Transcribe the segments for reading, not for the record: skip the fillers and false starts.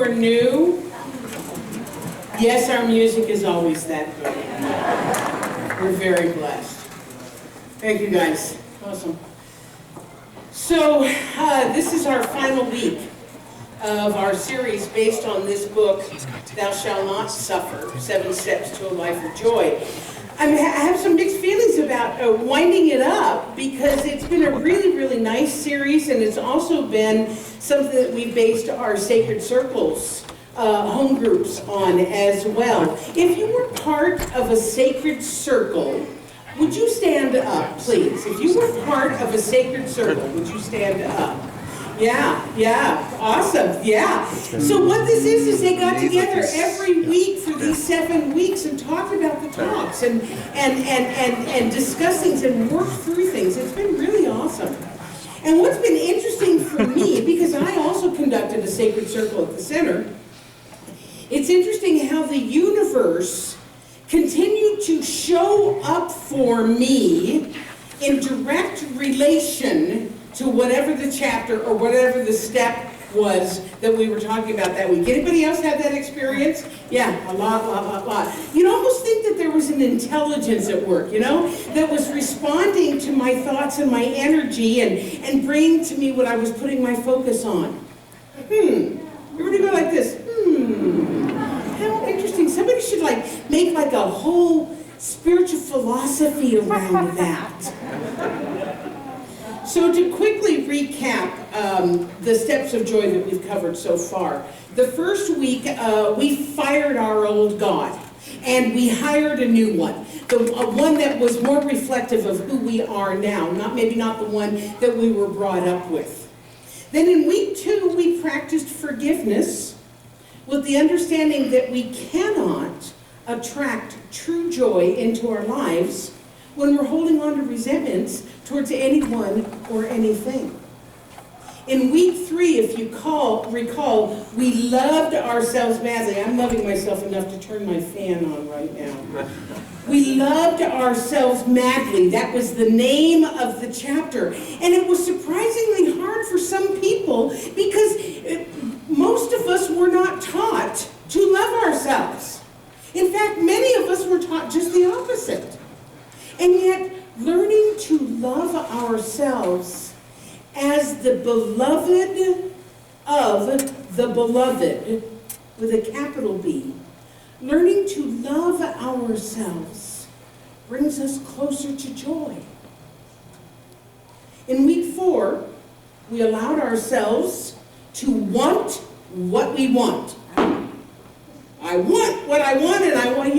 are new, yes, our music is always that good. We're very blessed. Thank you, guys. Awesome. So, this is our final week of our series based on this book, Thou Shalt Not Suffer, 7 Steps to a Life of Joy. I have some mixed feelings about winding it up because it's been a really, really nice series, and it's also been something that we based our Sacred Circles home groups on as well. If you were part of a Sacred Circle, would you stand up, please? If you were part of a Sacred Circle, would you stand up? Yeah, awesome, yeah. So what this is they got together every week for these 7 weeks and talked about the talks and discussed things and worked through things. It's been really awesome. And what's been interesting for me, because I also conducted a Sacred Circle at the center, it's interesting how the universe continued to show up for me in direct relation to whatever the chapter or whatever the step was that we were talking about that week. Anybody else have that experience? Yeah, a lot. You'd almost think that there was an intelligence at work, that was responding to my thoughts and my energy and bringing to me what I was putting my focus on. Everybody go like this. How interesting. Somebody should make a whole spiritual philosophy around that. So to quickly recap the steps of joy that we've covered so far. The first week, we fired our old God, and we hired a new one. One that was more reflective of who we are now, maybe not the one that we were brought up with. Then in week 2, we practiced forgiveness with the understanding that we cannot attract true joy into our lives when we're holding on to resentments towards anyone or anything. In week 3, if you recall, we loved ourselves madly. I'm loving myself enough to turn my fan on right now. We loved ourselves madly. That was the name of the chapter. And it was surprisingly hard for some people because most of us were not taught to love ourselves. In fact, many of us were taught just the opposite. And yet, learning to love ourselves as the beloved of the beloved, with a capital B, learning to love ourselves brings us closer to joy. In week 4, we allowed ourselves to want what we want. I want what I want, and I want,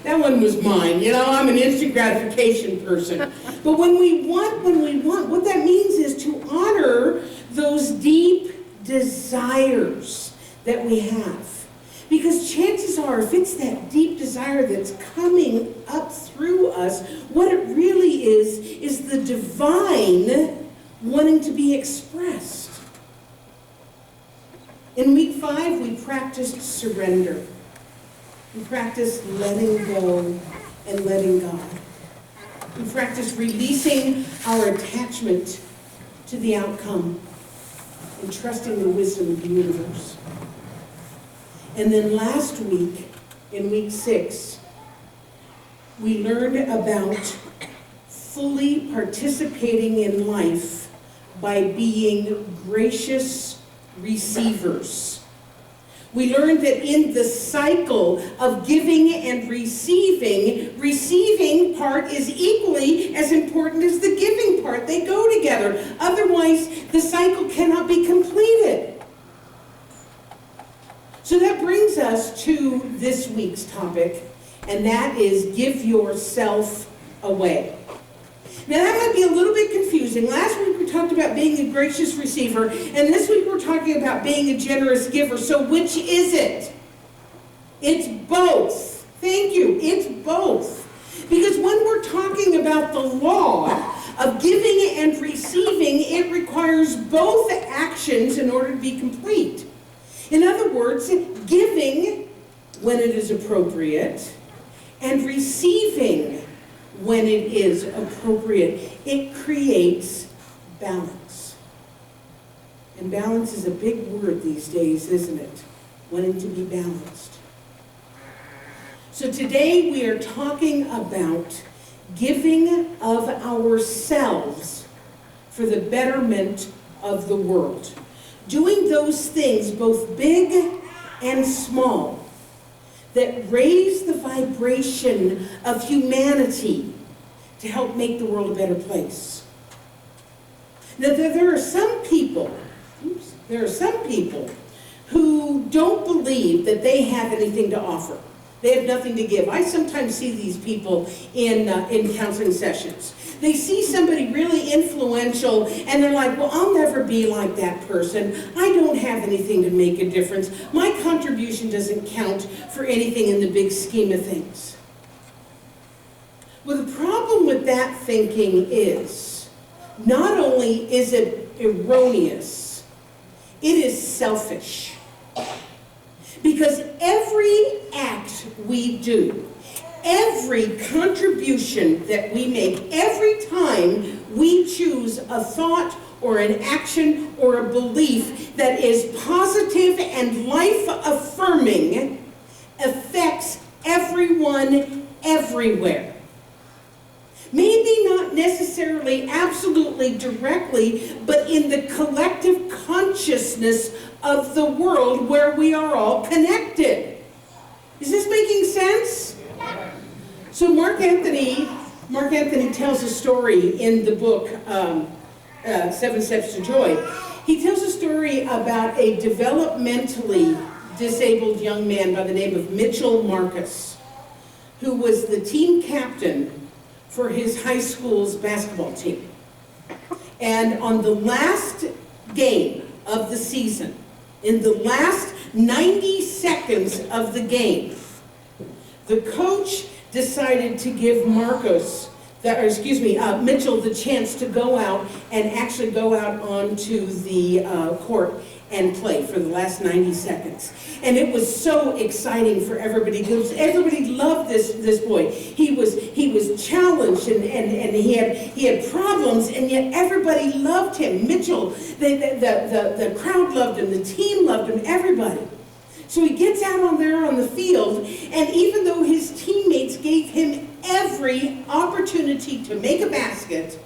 that one was mine. I'm an instant gratification person. But when we want, what that means is to honor those deep desires that we have. Because chances are, if it's that deep desire that's coming up through us, what it really is the divine wanting to be expressed. In week 5, we practiced surrender. We practice letting go and letting God. We practice releasing our attachment to the outcome and trusting the wisdom of the universe. And then last week, in week 6, we learned about fully participating in life by being gracious receivers. We learned that in the cycle of giving and receiving part is equally as important as the giving part. They go together. Otherwise, the cycle cannot be completed. So that brings us to this week's topic, and that is give yourself away. Now that might be a little bit confusing. Last week we talked about being a gracious receiver, and this week we're talking about being a generous giver. So which is it? It's both. Thank you. It's both. Because when we're talking about the law of giving and receiving, it requires both actions in order to be complete. In other words, giving when it is appropriate and receiving when it is appropriate. It creates balance. And balance is a big word these days, isn't it? wanting to be balanced. So today we are talking about giving of ourselves for the betterment of the world. Doing those things, both big and small, that raise the vibration of humanity to help make the world a better place. Now, there are some people who don't believe that they have anything to offer. They have nothing to give. I sometimes see these people in counseling sessions. They see somebody really influential, and they're like, well, I'll never be like that person. I don't have anything to make a difference. My contribution doesn't count for anything in the big scheme of things. Well, the problem with that thinking is, not only is it erroneous, it is selfish. Because every act we do, every contribution that we make, every time we choose a thought or an action or a belief that is positive and life-affirming, affects everyone everywhere. Maybe not necessarily absolutely directly, but in the collective consciousness of the world where we are all connected. Is this making sense? So Mark Anthony tells a story in the book, 7 Steps to Joy. He tells a story about a developmentally disabled young man by the name of Mitchell Marcus, who was the team captain for his high school's basketball team. And on the last game of the season, in the last 90 seconds of the game, the coach decided to give Mitchell the chance to go out and actually go out onto the court and play for the last 90 seconds. And it was so exciting for everybody because everybody loved this boy. He was challenged and he had problems, and yet everybody loved him. Mitchell, the crowd loved him, the team loved him, everybody. So he gets out on the field, and even though his teammates gave him every opportunity to make a basket,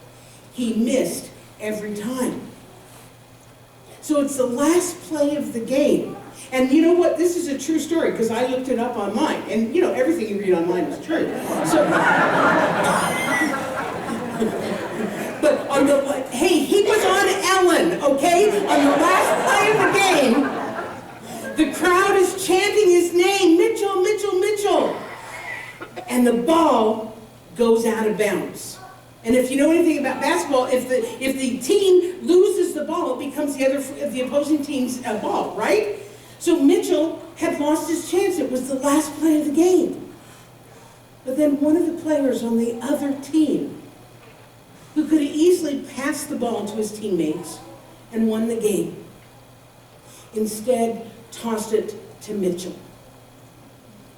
he missed every time. So it's the last play of the game. And you know what? This is a true story because I looked it up online. And you know, everything you read online is true. So, but he was on Ellen, okay? On the last play of the game, the crowd is chanting his name, Mitchell, Mitchell, Mitchell. And the ball goes out of bounds. And if you know anything about basketball, if the team loses the ball, it becomes the opposing team's ball, right? So Mitchell had lost his chance. It was the last play of the game. But then one of the players on the other team, who could have easily passed the ball to his teammates and won the game, instead tossed it to Mitchell.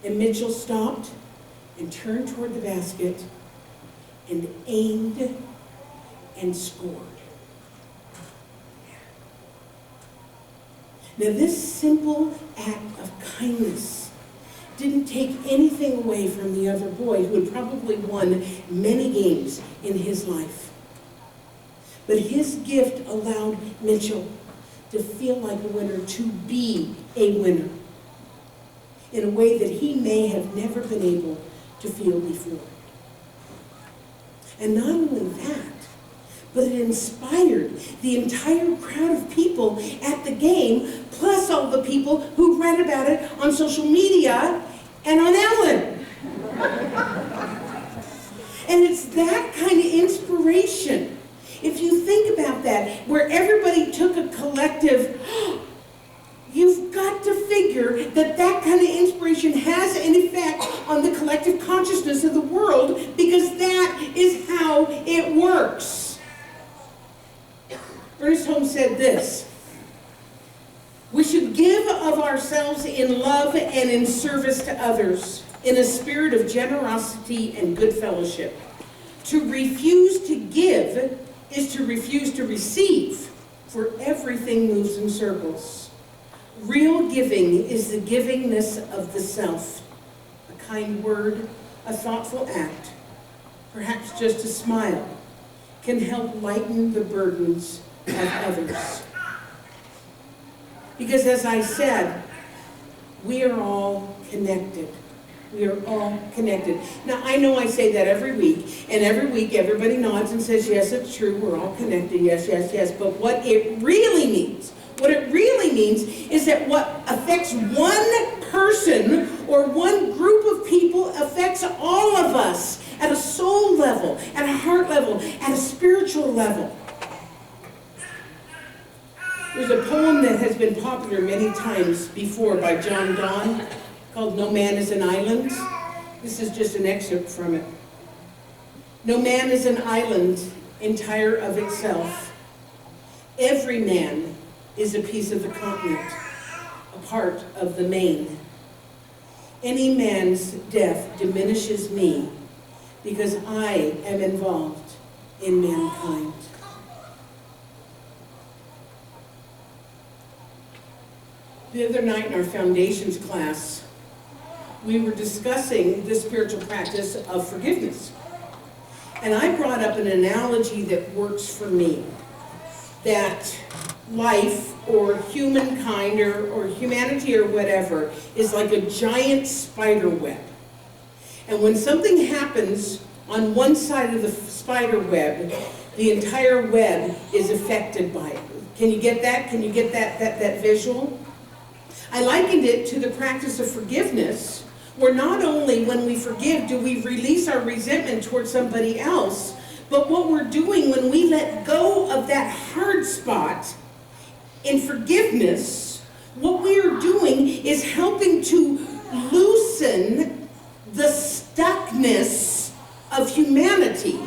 And Mitchell stopped and turned toward the basket and aimed and scored. Now, this simple act of kindness didn't take anything away from the other boy who had probably won many games in his life. But his gift allowed Mitchell to feel like a winner, to be a winner, in a way that he may have never been able to feel before. And not only that, but it inspired the entire crowd of people at the game, plus all the people who read about it on social media and on Ellen. And it's that kind of inspiration. If you think about that, where everybody took a collective, you've got to figure that that kind of inspiration has an effect on the collective consciousness of the world, because that is how it works. Ernest Holmes said this: we should give of ourselves in love and in service to others, in a spirit of generosity and good fellowship. To refuse to give is to refuse to receive, for everything moves in circles. Real giving is the givingness of the self. A kind word, a thoughtful act, perhaps just a smile, can help lighten the burdens of others. Because as I said, we are all connected. We are all connected. Now, I know I say that every week, and every week everybody nods and says, yes, it's true, we're all connected, yes, yes, yes. But what it really means is that what affects one person or one group of people affects all of us at a soul level, at a heart level, at a spiritual level. There's a poem that has been popular many times before by John Donne called No Man is an Island. This is just an excerpt from it. No man is an island entire of itself. Every man is a piece of the continent, a part of the main. Any man's death diminishes me because I am involved in mankind. The other night in our foundations class, we were discussing the spiritual practice of forgiveness. And I brought up an analogy that works for me, that life or humankind or humanity or whatever is like a giant spider web. And when something happens on one side of the spider web, the entire web is affected by it. Can you get that? Can you get that visual? I likened it to the practice of forgiveness, where not only when we forgive do we release our resentment towards somebody else, but what we're doing when we let go of that hard spot in forgiveness, what we are doing is helping to loosen the stuckness of humanity,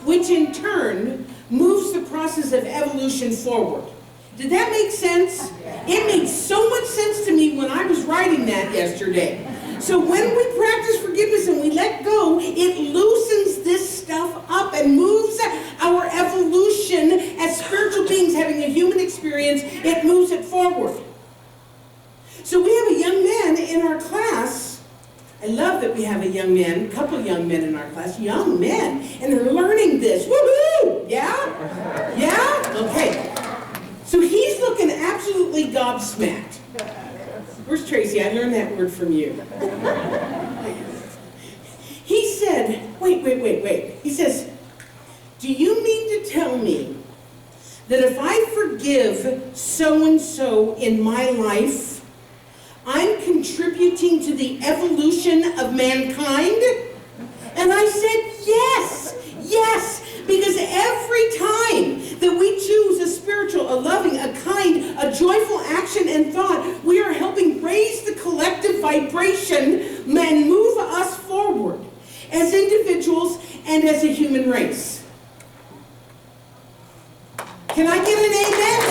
which in turn moves the process of evolution forward. Did that make sense? It made so much sense to me when I was writing that yesterday. So when we practice forgiveness and we let go, it loosens this stuff up and moves our evolution as spiritual beings having a human experience. It moves it forward. So we have a young man in our class. I love that we have a young man, a couple of young men in our class, young men, and they're learning this. Woohoo! Yeah? Yeah? Okay. So he's looking absolutely gobsmacked. Where's Tracy? I learned that word from you. He said, wait. He says, do you mean to tell me that if I forgive so-and-so in my life, I'm contributing to the evolution of mankind? And I said, yes, because every time that we choose a spiritual, a loving, a kind, a joyful action and thought, we are helping raise the collective vibration and move us forward as individuals and as a human race. Can I get an amen?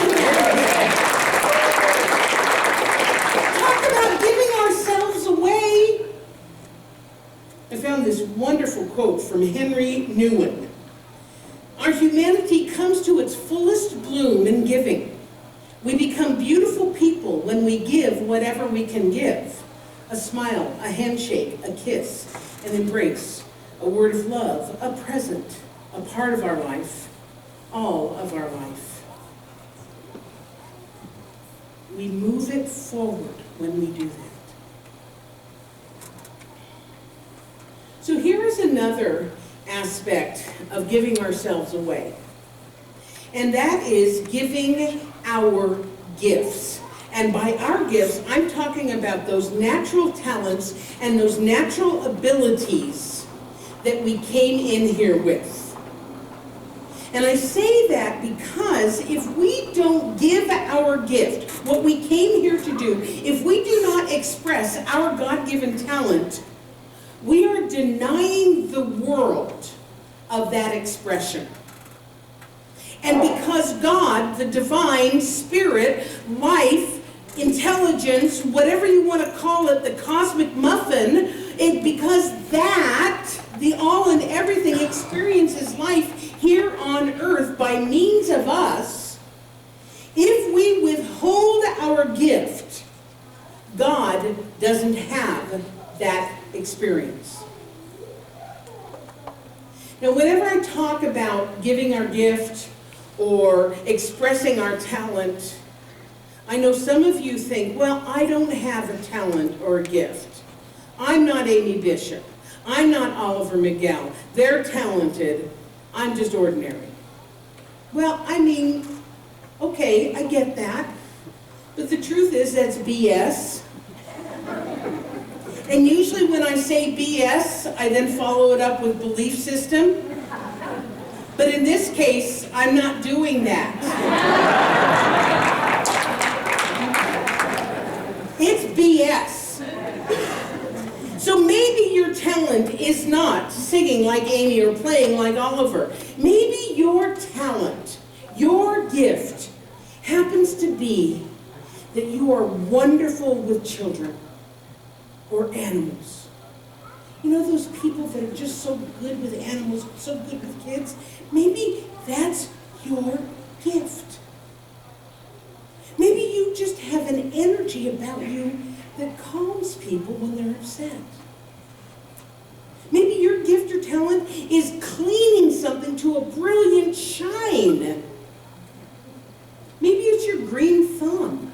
Talk about giving ourselves away. I found this wonderful quote from Henry Nouwen. Our humanity comes to its fullest bloom in giving. We become beautiful people when we give whatever we can give. A smile, a handshake, a kiss, an embrace, a word of love, a present, a part of our life, all of our life. We move it forward when we do that. So here is another aspect of giving ourselves away. And that is giving our gifts. And by our gifts, I'm talking about those natural talents and those natural abilities that we came in here with. And I say that because if we don't give our gift, what we came here to do, if we do not express our God-given talent, we are denying the world of that expression. And because God, the divine spirit, life, intelligence, whatever you want to call it, the cosmic muffin, because that, the all and everything, experiences life here on earth by means of us, If we withhold our gift, God doesn't have that experience. Now, whenever I talk about giving our gift or expressing our talent, I know some of you think, well, I don't have a talent or a gift. I'm not Amy Bishop. I'm not Oliver Miguel. They're talented. I'm just ordinary. Well, I mean, okay, I get that. But the truth is that's BS. And usually when I say BS, I then follow it up with belief system. But in this case, I'm not doing that. It's BS. So maybe your talent is not singing like Amy or playing like Oliver. Maybe your talent, your gift, happens to be that you are wonderful with children or animals. You know those people that are just so good with animals, so good with kids? Maybe that's your gift. Maybe you just have an energy about you that calms people when they're upset. Maybe your gift or talent is cleaning something to a brilliant shine. Maybe it's your green thumb.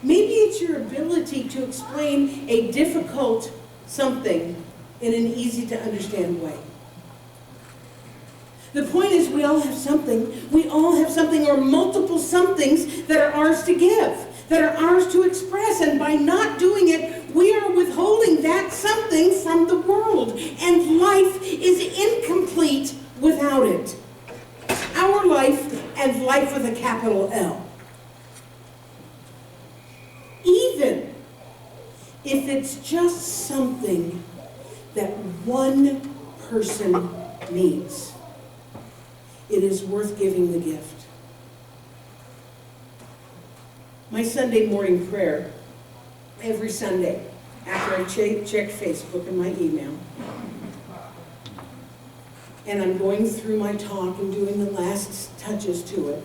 Maybe it's your ability to explain a difficult something in an easy to understand way. The point is we all have something. We all have something or multiple somethings that are ours to give, that are ours to express. And by not doing it, we are withholding that something from the world. And life is incomplete without it. Our life, and life with a capital L. Even if it's just something that one person needs, it is worth giving the gift. My Sunday morning prayer, every Sunday, after I check Facebook and my email, and I'm going through my talk and doing the last touches to it,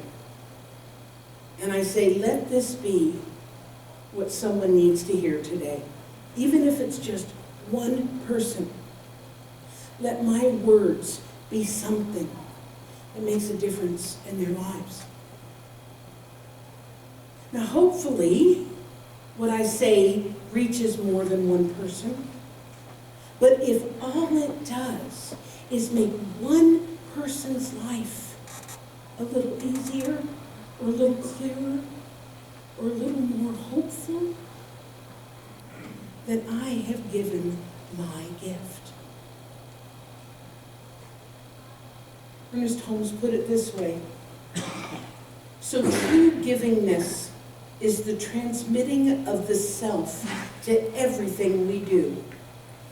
and I say, let this be what someone needs to hear today. Even if it's just one person, let my words be something that makes a difference in their lives. Now, hopefully, what I say reaches more than one person. But if all it does is make one person's life a little easier, or a little clearer, or a little more hopeful, then I have given my gift. Ernest Holmes put it this way: so true givingness is the transmitting of the self to everything we do.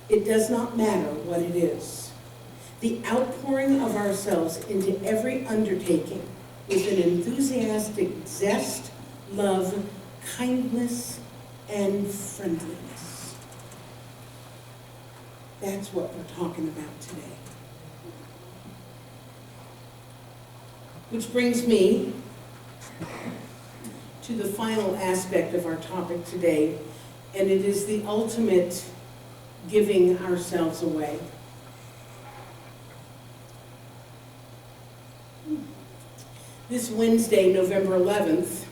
It does not matter what it is. The outpouring of ourselves into every undertaking with an enthusiastic zest, love, kindness, and friendliness. That's what we're talking about today. Which brings me to the final aspect of our topic today, and it is the ultimate giving ourselves away. This Wednesday, November 11th,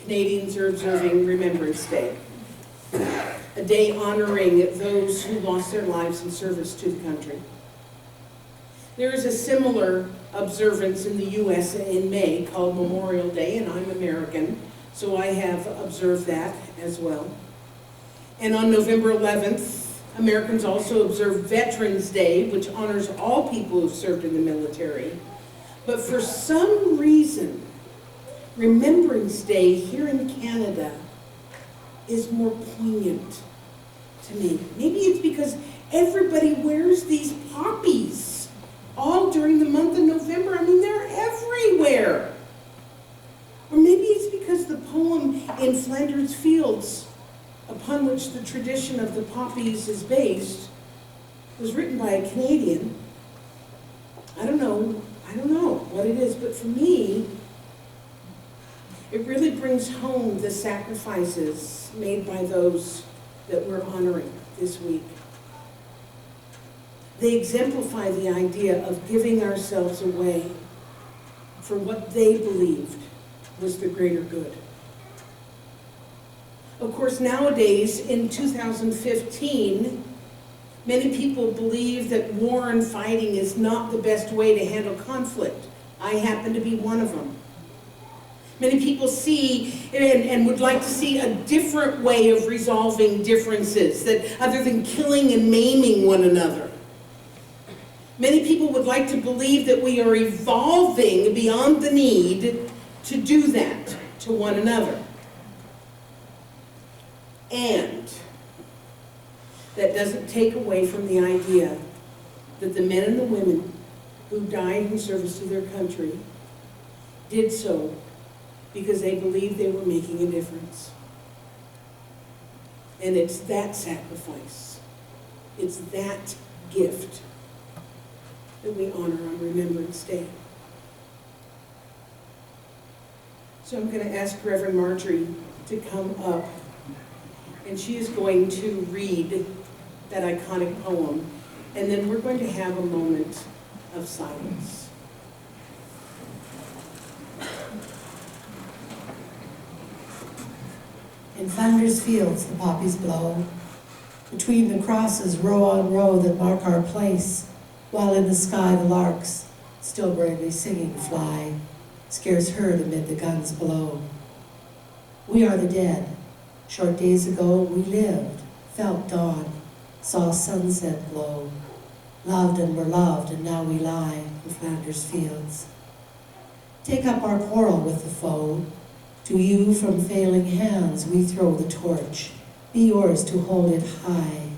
Canadians are observing Remembrance Day, a day honoring those who lost their lives in service to the country. There is a similar observance in the U.S. in May called Memorial Day, and I'm American, so I have observed that as well. And on November 11th, Americans also observe Veterans Day, which honors all people who served in the military. But for some reason, Remembrance Day here in Canada is more poignant to me. Maybe it's because everybody wears these poppies all during the month of November. I mean, they're everywhere. Or maybe it's because the poem in Flanders Fields, upon which the tradition of the poppies is based, was written by a Canadian. I don't know what it is, but for me, It really brings home the sacrifices made by those that we're honoring this week. They exemplify the idea of giving ourselves away for what they believed was the greater good. Of course, nowadays, in 2015, many people believe that war and fighting is not the best way to handle conflict. I happen to be one of them. Many people see and would like to see a different way of resolving differences, that other than killing and maiming one another. Many people would like to believe that we are evolving beyond the need to do that to one another. And that doesn't take away from the idea that the men and the women who died in service to their country did so because they believed they were making a difference. And it's that sacrifice, it's that gift that we honor on Remembrance Day. So I'm going to ask Reverend Marjorie to come up, and she is going to read that iconic poem, and then we're going to have a moment of silence. In Flanders fields the poppies blow, between the crosses row on row that mark our place, while in the sky the larks, still bravely singing, fly, scarce heard amid the guns below. We are the dead. Short days ago we lived, felt dawn, saw sunset glow, loved and were loved, and now we lie in Flanders fields. Take up our quarrel with the foe. To you from failing hands we throw the torch. Be yours to hold it high.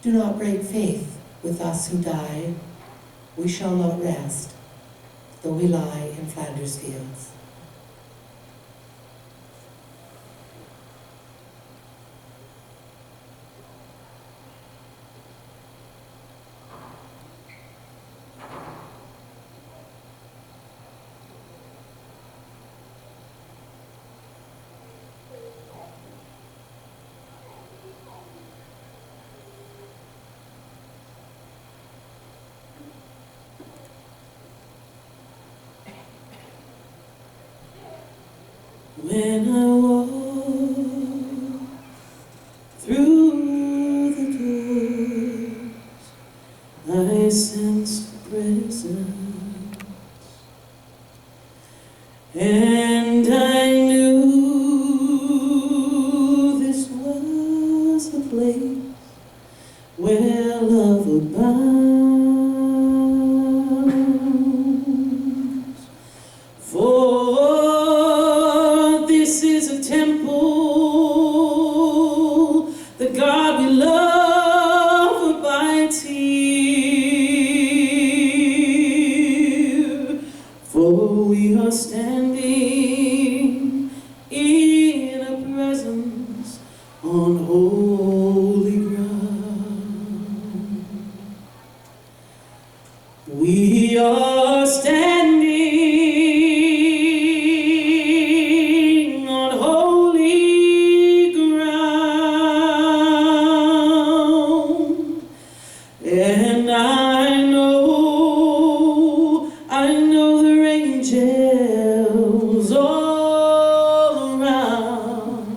Do not break faith with us who die. We shall not rest, though we lie in Flanders fields. When I walk through the doors, I sense the presence, and I knew this was the place where love abounds. For this is a temple, the God we love abides here. For we are standing in a presence on holy ground. We are standing and I know there are angels all around.